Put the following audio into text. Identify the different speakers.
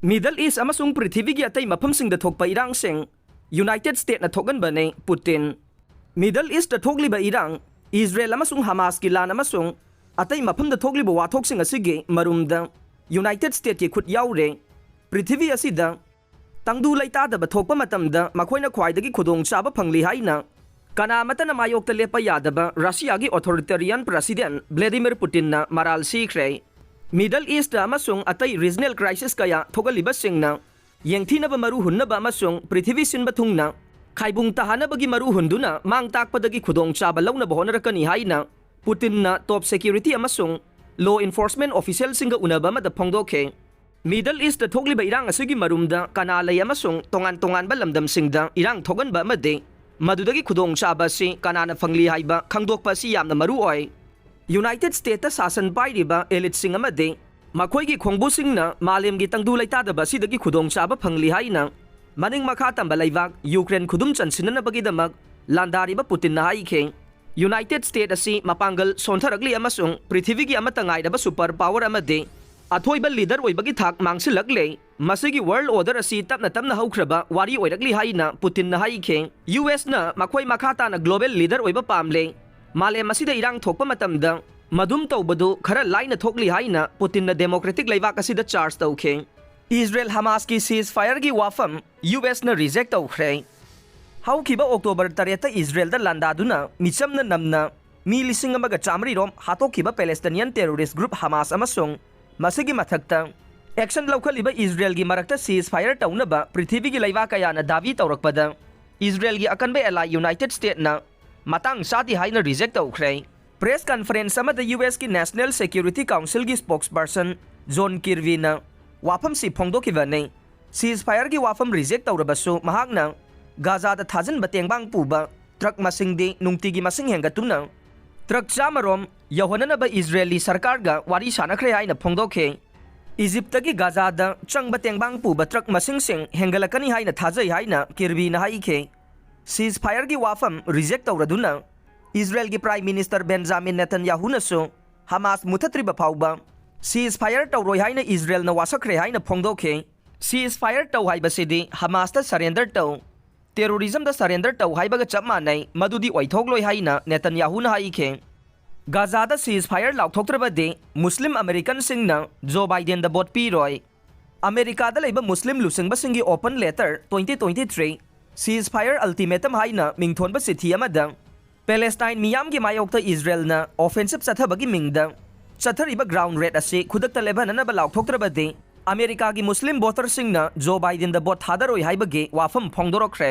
Speaker 1: Middle East amasung Prithvigi Atei Maphamsingda Thokpa Irangsing United States na Thokhanbani Putin Middle East da Thokliba Irang Israel amasung Hamas ki lan amasung Atei Maphamda Thokliba wathoksing asige marumda United States ki khut yaure Prithvi asida tangdu laita da thokpa matamda makhoina khwaidagi khudong chaba phangli haina kana matana mayokta lepa yadaba Russia gi authoritarian president Vladimir Putin na maral sikre Middle East amasung Atei regional crisis kaya thogaliba singna yengthinaba maru hunnaba amasung Prithvi sinba thungna khaibung tahanabagi maru hunduna mang takpadagi khudong chaba launa bohonarakani haina Putin na top security amasung law enforcement official singa unaba mada phongdokhe Middle East da thogliba irang asigi marumda kanalay amasung tongan ba lamdam singda irang thoganba amade madudagi khudong chaba si kanana phangli haiba khangdokpa si yamna maru oi United States sasan pairiba elite sing amade makhoi khongbu singna malem gi tangdu laitadaba sidagi khudong chaba phangli haina maning makha tamba laibak Ukraine khudum chansinna bagidamak landariba Putin na haikhe United States asi mapangal sontharagli amasung Prithvigi amatangai daba super power amade athoiba leader oibagi thak mangsilagle masigi world order asi tapna haukraba wari oiragli haina Putin na haikhe US na makhoi makha ta na global leader oiba pamle Malem asida irang thokpa matamda madum tawbadu khara laina thokli haina Putin na democratic laibak asida charge tawkhe Israel Hamas ki ceasefire gi wafam US na reject tawkhre haukiba October 3 ta Israel da landaduna michamna namna mi lising amaga chamri rom hatokiba Palestinian terrorist group Hamas amasung masigi mathakta action laukhaliba Israel gi marakta ceasefire tawnaba Prithvi gi laibak kaya na davi tawrakpada Israel gi akanbe ally United States na matang sati haina reject tawkhre press conference amada US ki National Security Council gi spokesperson John Kirby na wafam si phongdokibane ceasefire gi wafam reject tawrabasu mahakna Gaza da thajin batengbang puba truck masingdi nungtigi masing hengatuna truck chamarom yahonana ba Israeli sarkar ga wari sanakhre haina phongdokhe Egypt gi Gaza da chang batengbang puba truck masing sing hengalakani haina thajai haina Kirby na haikhe ceasefire gi wafam reject tawraduna Israel gi Prime Minister Benjamin Netanyahu na so Hamas muthatriba phawba ceasefire tawroi haina Israel na wasakre haina phongdokhe ceasefire taw haiba sidi Hamas ta surrender taw terrorism da surrender taw haiba ga chapma nai madudi oithokloi haina Netanyahu na haikhe Gaza da ceasefire laukthoktraba de Muslim American singna Joe Biden da bot pi roi America da leiba Muslim lusingba singi open letter 2023 ceasefire ultimatum haina mingthonba sithi amada Palestine miyam gi mayokta Israel na offensive chathabagi mingda chathariba ground raid ase khudakta lebanana ba laukthoktraba de America gi Muslim voter singna Joe Biden da bot hadaroi haibage wafam phongdorokre